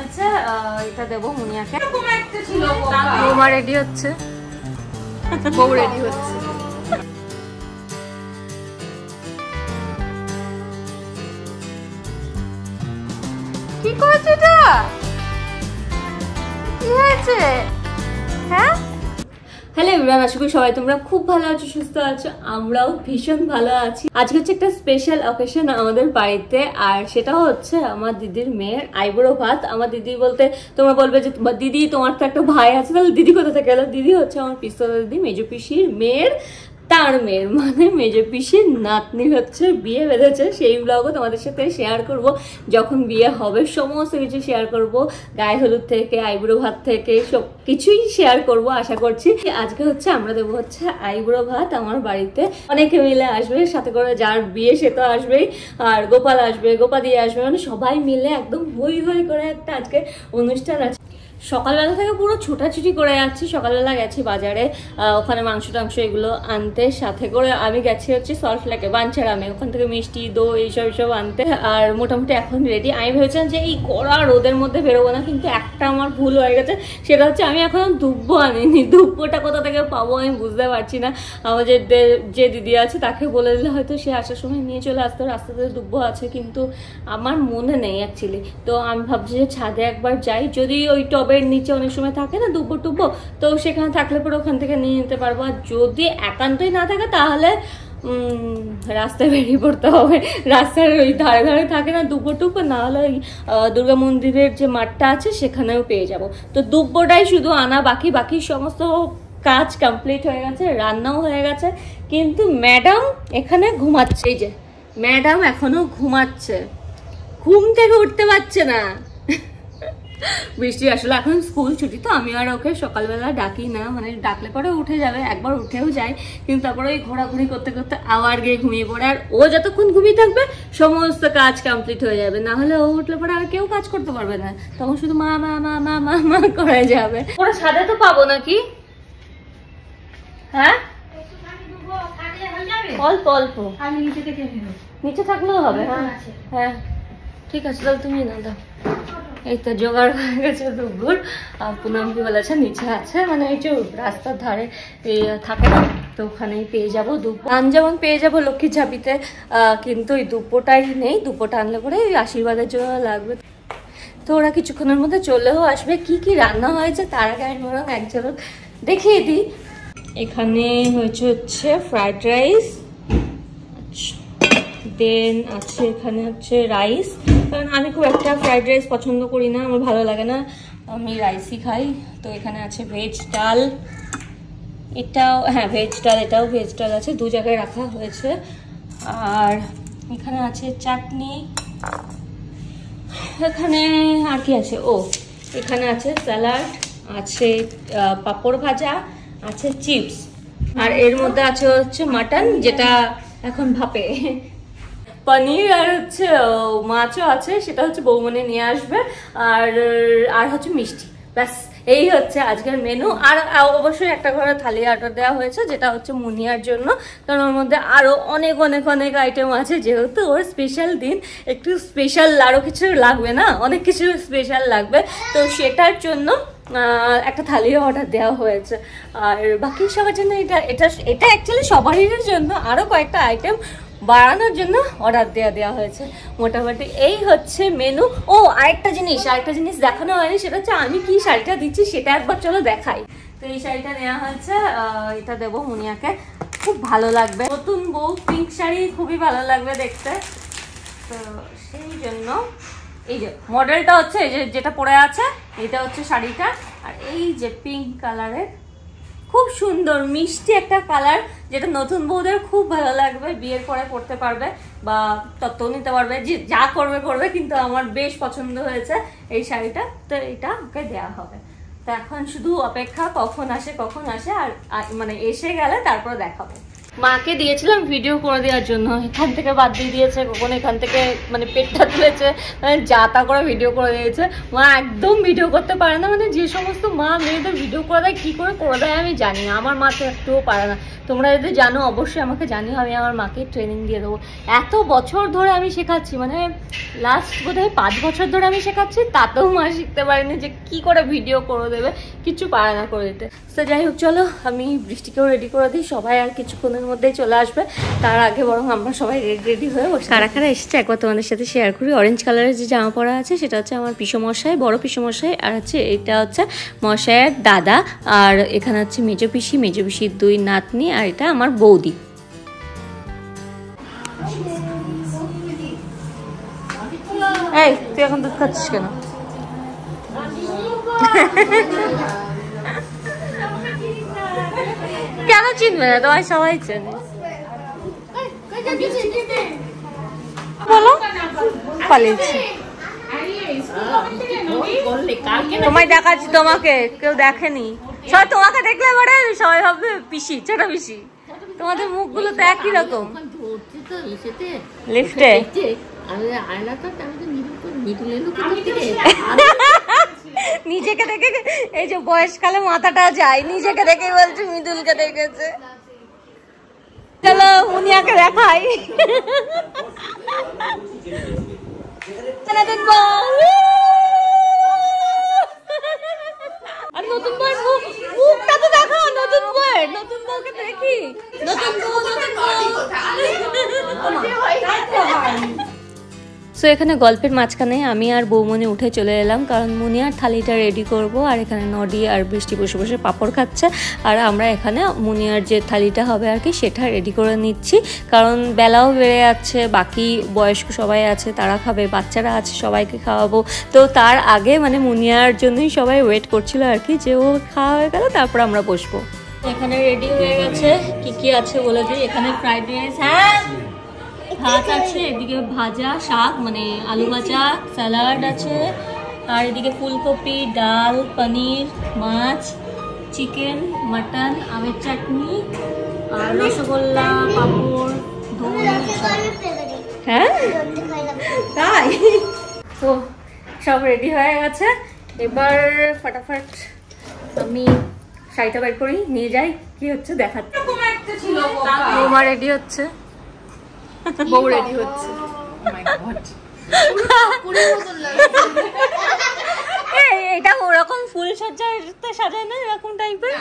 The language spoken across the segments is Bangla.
হয়েছে এটা দেবো মুনিয়াকে। বৌমা রেডি হচ্ছে, বউ রেডি হচ্ছে। কি করেছে এটা? কি হয়েছে? হ্যাঁ, হ্যালো এভরিওয়ান, আশা করি সবাই তোমরা খুব ভালো আছো, সুস্থ আছো। আমরাও ভীষণ ভালো আছি। আজকে হচ্ছে একটা স্পেশাল অকেশন আমাদের বাড়িতে, আর সেটা হচ্ছে আমার দিদির মেয়ের আইবুড়ো ভাত। আমার দিদি বলতে তোমরা বলবে যে দিদি তোমার তো একটা ভাই আছে, তাহলে দিদি কোথা থেকে এলো? দিদি হচ্ছে আমার পিস্তলা দিদি, মেজো পিসির মেয়ের তার মেয়ের, মানে মেজো পিসির নাতনি হচ্ছে বিয়ে বেঁধেছে। সেই ব্লগও তোমাদের সাথে শেয়ার করব, যখন বিয়ে হবে সমস্ত কিছু শেয়ার করব, গায়ে হলুদ থেকে আইবুড়ো ভাত থেকে সব কিছুই শেয়ার করব আশা করছি। আজকে হচ্ছে আমরা দেবো হচ্ছে আইবুড়ো ভাত আমার বাড়িতে, অনেকে মিলে আসবে, সাথে করে যার বিয়ে সে তো আসবেই, আর গোপাল আসবে, গোপা দিয়ে আসবে, মানে সবাই মিলে একদম হই হই করে একটা আজকে অনুষ্ঠান আছে। সকালবেলা থেকে পুরো ছোটাছুটি করে যাচ্ছি। সকালবেলা গেছি বাজারে, ওখানে মাংস টাংস এগুলো আনতে, সাথে করে আমি গেছি হচ্ছে সল্টলেকে বাঞ্ছারামে, ওখান থেকে মিষ্টি দই এইসব আনতে। আর মোটামুটি এখন রেডি। আমি ভেবেছিলাম যে এই কড়া রোদের মধ্যে বেরোবো না, কিন্তু একটা আমার ভুল হয়ে গেছে, সেটা হচ্ছে আমি এখন দুব্বো আনিনি। দুব্বোটা কোথা থেকে পাবো আমি বুঝতে পারছি না। আমার যে দিদি আছে তাকে বলে দিলে হয়তো সে আসার সময় নিয়ে চলে আসতো, রাস্তাতে দুব্বো আছে, কিন্তু আমার মনে নেই অ্যাকচুয়ালি। তো আমি ভাবছি যে ছাদে একবার যাই, যদি ওই টবের নিচে অনেক সময় থাকে না দুব্বো টুব্বো, তো সেখানে থাকলে পরে ওখান থেকে নিয়ে নিতে পারবো। আর যদি একান্তই না থাকে তাহলে রাস্তায় বেরিয়ে পড়তে হবে। রাস্তার ওই ধারে ধারে থাকে না দুব্বো টুব্বো, না হলে ওই দুর্গা মন্দিরের যে মাঠটা আছে সেখানেও পেয়ে যাব। তো দুব্বোটাই শুধু আনা বাকি, বাকি সমস্ত কাজ কমপ্লিট হয়ে গেছে, রান্নাও হয়ে গেছে। কিন্তু ম্যাডাম এখানে ঘুমাচ্ছে, এই যে ম্যাডাম এখনো ঘুমাচ্ছে, ঘুম থেকে উঠতে পারছে না। বৃষ্টি আসলে এখন স্কুল ছুটি, তো আমি আর ওকে সকালবেলা ডাকি না, মানে ডাকলে পরে উঠে যাবে, একবার উঠেও যায়, কিন্তু তারপরে ওই ঘোরাঘুরি করতে করতে আবার গিয়ে ঘুমিয়ে পড়ে। আর ও যতক্ষণ ঘুমিয়ে থাকবে সমস্ত কাজ কমপ্লিট হয়ে যাবে, না হলে ও উঠলে পরে আর কেউ কাজ করতে পারবে না, তখন শুধু মা মা মা মা মা মা করে যাবে। ওরা ছাদে তো পাবো নাকি? হ্যাঁ অল্প অল্প নিচে থাকলেও হবে। হ্যাঁ হ্যাঁ ঠিক আছে, তাহলে তুমি না দাও। এই তো জোগাড় হয়ে গেছে দুপুর। পুনম কি বলেছে নিচে আছে, মানে এই যে রাস্তার ধারে থাকে না, তো ওখানেই পেয়ে যাবো দুব্বো। যেমন পেয়ে যাবো লক্ষ্মীর ঝাঁপিতে, কিন্তু এই দুব্বোটাই নেই। দুব্বোটা আনলে পরে ওই আশীর্বাদের জন্য লাগবে। তো ওরা কিছুক্ষণের মধ্যে চলেও আসবে। কি কি রান্না হয়েছে তার আগে আমি বরং এক ঝলক দেখিয়ে দিই। এখানে হচ্ছে ফ্রাইড রাইস, দেন আছে এখানে হচ্ছে রাইস, কারণ আমি খুব একটা ফ্রাইড রাইস পছন্দ করি না, আমার ভালো লাগে না, আমি রাইসই খাই। তো এখানে আছে ভেজ ডাল, এটাও হ্যাঁ ভেজ ডাল, এটাও ভেজ ডাল আছে, দু জায়গায় রাখা হয়েছে। আর এখানে আছে চাটনি, এখানে আর কি আছে, ও এখানে আছে স্যালাড, আছে পাঁপড় ভাজা, আছে চিপস, আর এর মধ্যে আছে হচ্ছে মাটন, যেটা এখন ভাপে, পনির, আর হচ্ছে মাছও আছে, সেটা হচ্ছে বৌমনি নিয়ে আসবে, আর হচ্ছে মিষ্টি। ব্যাস এই হচ্ছে আজকের মেনু। আর অবশ্যই একটা ঘরে থালি অর্ডার দেওয়া হয়েছে, যেটা হচ্ছে মুনিয়ার জন্য, কারণ ওর মধ্যে আরো অনেক অনেক অনেক আইটেম আছে, যেহেতু ওর স্পেশাল দিন, একটু স্পেশাল আরো কিছু লাগবে না, অনেক কিছু স্পেশাল লাগবে, তো সেটার জন্য একটা থালিও অর্ডার দেওয়া হয়েছে। আর বাকি সবার জন্য এটা অ্যাকচুয়ালি সবারই জন্য আরো কয়েকটা আইটেম বাড়ানোর জন্য অর্ডার দেওয়া হয়েছে। মোটামুটি এই হচ্ছে মেনু। ও আরেকটা জিনিস দেখানো হয়নি, সেটা হচ্ছে আমি কি শাড়িটা দিচ্ছি সেটা একবার চলো দেখাই। তো এই শাড়িটা নেওয়া হয়েছে, এটা দেবো মুনিয়াকে, খুব ভালো লাগবে, নতুন বউ পিঙ্ক শাড়ি, খুবই ভালো লাগবে দেখতে। তো সেই জন্য এই যে মডেলটা হচ্ছে এই যেটা পরে আছে, এটা হচ্ছে শাড়িটা, আর এই যে পিঙ্ক কালারের খুব সুন্দর মিষ্টি একটা কালার, যেটা নতুন বউদের খুব ভালো লাগবে, বিয়ের পরে পরতে পারবে বা তত্ত্ব নিতে পারবে, যে যা করবে, কিন্তু আমার বেশ পছন্দ হয়েছে এই শাড়িটা, তো এটা ওকে দেওয়া হবে। তো এখন শুধু অপেক্ষা কখন আসে, আর মানে এসে গেলে তারপর দেখাবো। মাকে দিয়েছিলাম ভিডিও করে দেওয়ার জন্য, এখান থেকে বাদ দিয়ে দিয়েছে, কখনো এখান থেকে মানে পেটটা তুলেছে, মানে যা তা করে ভিডিও করে দিয়েছে। মা একদম ভিডিও করতে পারে না, মানে যে সমস্ত মা মেয়েদের ভিডিও করে দেয় কী করে দেয় আমি জানি না, আমার মা তো একটুও পারে না। তোমরা যদি জানো অবশ্যই আমাকে জানিও, আমি আমার মাকে ট্রেনিং দিয়ে দেবো। এত বছর ধরে আমি শেখাচ্ছি, মানে লাস্ট বোধহয় 5 বছর ধরে আমি শেখাচ্ছি, তাতেও মা শিখতে পারেনি যে কি করে ভিডিও করে দেবে, কিছু পারে না করে দিতে। তো যাই হোক, চলো আমি বৃষ্টিকেও রেডি করে দিই, সবাই আর কিছুক্ষণের মধ্যেই চলে আসবে, তার আগে বরং আমরা সবাই রেডি হয়ে বসে। কারা কারা এসেছে একবার তোমাদের সাথে শেয়ার করি। অরেঞ্জ কালারের যে জামা পরা আছে সেটা হচ্ছে আমার পিসমশাই, বড় পিসমশাই, আর হচ্ছে এটা হচ্ছে মশাইয়ের দাদা, আর এখানে হচ্ছে মেজো পিসি, মেজো পিসির 2 নাতনি, আর এটা আমার বৌদি। এই তুই এখন দুধ খাচ্ছিস কেন? কেন চিনবে না, তোমায় সবাই চেনে। বলো পালিয়েছি, তোমায় দেখাচ্ছি, তোমাকে কেউ দেখেনি, সবাই তোমাকে দেখলে পরে সবাই ভাববে পিসি, ছোট পিসি। তোমাদের মুখগুলো তো একই রকম। লিফটে নিজেকে দেখে, এই যে বয়সকালে মাথাটা যায়, নিজেকে দেখে বলছে মৃদুলকে দেখেছে। চলো মুনিয়াকে দেখাই। আর নতুন বউয়ের মুখটা তো দেখাও, নতুন বউয়ের, নতুন বউকে দেখি, নতুন বউ, নতুন বউ। সো এখানে গল্পের মাঝখানে আমি আর বৌমনি উঠে চলে এলাম, কারণ মুনিয়ার থালিটা রেডি করব, আর এখানে নডি আর বৃষ্টি বসে বসে পাঁপড় খাচ্ছে, আর আমরা এখানে মুনিয়ার যে থালিটা হবে আর কি সেটা রেডি করে নিচ্ছি, কারণ বেলাও বেড়ে যাচ্ছে, বাকি বয়স্ক সবাই আছে তারা খাবে, বাচ্চারা আছে সবাইকে খাওয়াবো। তো তার আগে মানে মুনিয়ার জন্যই সবাই ওয়েট করছিল আর কি, যে ও খাওয়া হয়ে গেল তারপর আমরা বসবো। এখানে রেডি হয়ে গেছে, কি কি আছে বলে দিই। এখানে ফ্রাইড রাইস, হ্যাঁ ভাত আছে, এদিকে ভাজা শাক মানে আলু ভাজা, স্যালাড আছে, আর এদিকে ফুলকপি, ডাল, পনির, মাছ, চিকেন, মাটন, আমের চাটনি, আর রসগোল্লা, পাঁপড়, দই। হ্যাঁ তাই তো সব রেডি হয়ে গেছে। এবার ফটাফট আমি শাড়িটা বের করি, নিয়ে যাই, কি হচ্ছে দেখাচ্ছি। বৌমা রেডি হচ্ছে, বউ রেডি হচ্ছে। এটা ওরকম ফুল সজ্জাতে সাজায় না, এরকম টাইপের?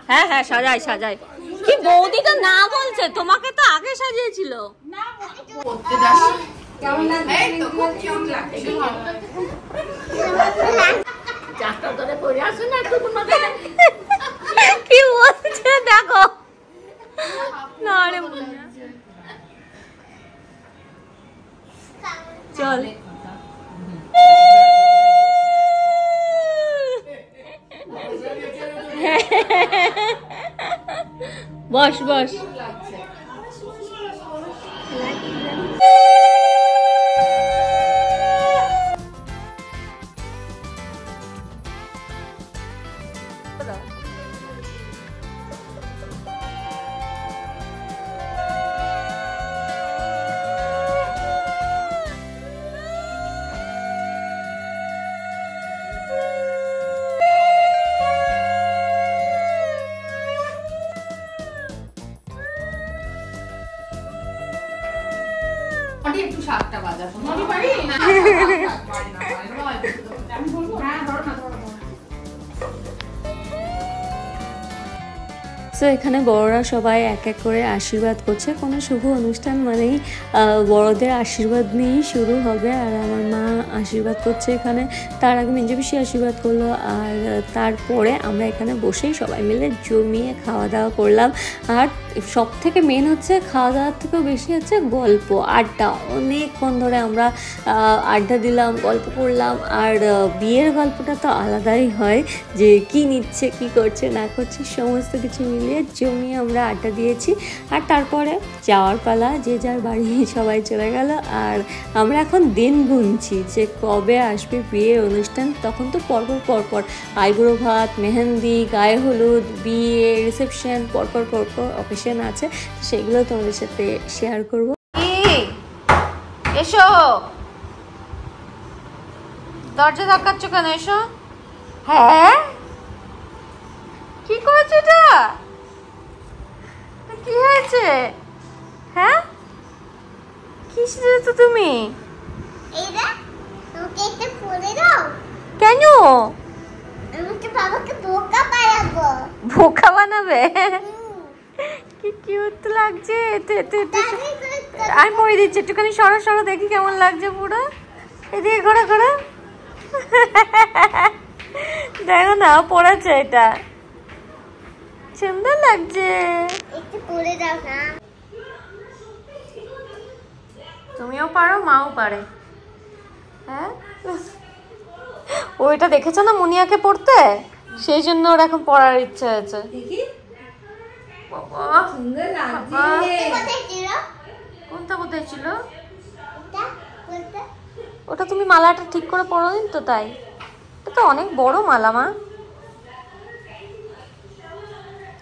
হ্যাঁ হ্যাঁ সাজাই সাজাই। কি বৌদি তো না বলছে, তোমাকে তো আগে সাজিয়েছিল। কি বলছে দেখো না রে, চল বস বস। একটু শাকটা বাজা আমি পারি না। আমি বলবো হ্যাঁ ধরো না ধরো। সো এখানে বড়রা সবাই এক এক করে আশীর্বাদ করছে, কোনো শুভ অনুষ্ঠান মানেই বড়দের আশীর্বাদ নিয়েই শুরু হবে। আর আমার মা আশীর্বাদ করছে এখানে, তার আগে মেজো পিসি আশীর্বাদ করলো, আর তারপরে আমরা এখানে বসেই সবাই মিলে জমিয়ে খাওয়া দাওয়া করলাম। আর সব থেকে মেন হচ্ছে খাওয়া দাওয়ার থেকেও বেশি হচ্ছে গল্প আড্ডা। অনেকক্ষণ ধরে আমরা আড্ডা দিলাম, গল্প করলাম। আর বিয়ের গল্পটা তো আলাদাই হয়, যে কি নিচ্ছে কি করছে না করছে সমস্ত কিছু মিলিয়ে জমিয়ে আমরা আড্ডা দিয়েছি। আর তারপরে যাওয়ার পালা, যে যার বাড়ি সবাই চলে গেল। আর আমরা এখন দিন গুনছি যে কবে আসবে বিয়ের অনুষ্ঠান। তখন তো পরপর পরপর আইবুড়ো ভাত, মেহেন্দি, গায়ে হলুদ, বিয়ে, রিসেপশন পরপর পরপর অফিসে অকেশন আছে, তো সেগুলো তোমাদের সাথে শেয়ার করবো। এসো, দরজা ধাক্কাচ্ছ কেন? এসো। হ্যাঁ, কি করেছো এটা? কি হয়েছে? হ্যাঁ, কি শিখেছো তুমি? এইটা তোকে একটা পরে দাও। কেন? আমি তো বাবাকে বোকা বানাবো। বোকা বানাবে? কি কিউট লাগছে। আমি পরে দিচ্ছি, একটুখানি সরো সরো, দেখি কেমন লাগছে পুরো। এদিকে ঘোরা ঘোরা, দেখো না পড়েছে, এটা সুন্দর লাগছে। একটু পরে দাও না। তুমিও পারো, মাও পারে। হ্যাঁ, ওইটা দেখেছো না মুনিয়াকে পড়তে, সেই জন্য ওর এখন পড়ার ইচ্ছা হয়েছে। বাবা, সুন্দর লাগছে। কোথায় ছিল? কোনটা কোথায় ছিল? এটা বলতে ওটা তুমি মালাটা ঠিক করে পরোনি তো, তাই। এটা তো অনেক বড় মালা মা।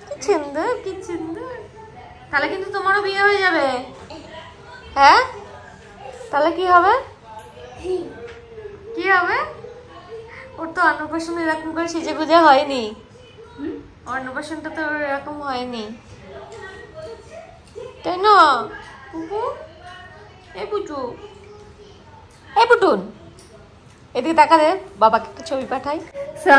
কি সুন্দর, কি সুন্দর। তাহলে কিন্তু তোমারও বিয়ে হয়ে যাবে। হ্যাঁ, তাহলে কি হবে? কি হবে? ওর তো অন্নপ্রাশন এরকম করে সেজে গুজে হয়নি। অন্নপ্রাশনটা তো এরকম হয়নি, তাই না? পুপু, এই পুচু, এই পুটুন, এদিকে তাকা দে, বাবাকে একটা ছবি পাঠাই।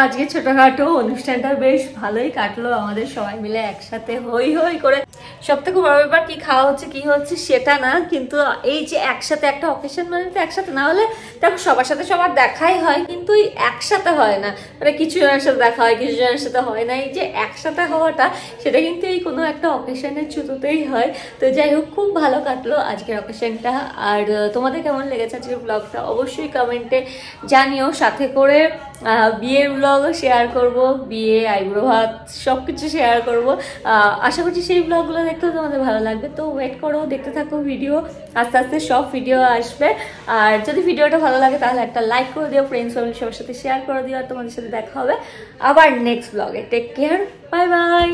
আজকে ছোটখাটো অনুষ্ঠানটা বেশ ভালোই কাটলো আমাদের সবাই মিলে একসাথে হই হই করে। সব থেকে বড় ব্যাপার কি খাওয়া হচ্ছে কি হচ্ছে সেটা না, কিন্তু এই যে একসাথে একটা অকেশন, মানে তো একসাথে না হলে দেখো সবার সাথে সবার দেখাই হয়, কিন্তু এই একসাথে হয় না, মানে কিছু জনের সাথে দেখা হয়, কিছু জনের সাথে হয় না। এই যে একসাথে হওয়াটা, সেটা কিন্তু এই কোনো একটা অকেশনের ছুতোতেই হয়। তো যাই হোক, খুব ভালো কাটলো আজকের অকেশনটা। আর তোমাদের কেমন লেগেছে আজকের ব্লগটা অবশ্যই কমেন্টে জানিও। সাথে করে বিয়ের ব্লগও শেয়ার করব, বিয়ে, আইব্রো ভাত সব কিছু শেয়ার করবো। আশা করছি সেই ব্লগগুলো দেখতেও তোমাদের ভালো লাগবে। তো ওয়েট করো, দেখতে থাকো ভিডিও, আস্তে আস্তে সব ভিডিও আসবে। আর যদি ভিডিওটা ভালো লাগে তাহলে একটা লাইক করে দিও, ফ্রেন্ডস ফ্যামিলি সবার সাথে শেয়ার করে দিও। আর তোমাদের সাথে দেখা হবে আবার next blog. Take care, bye by.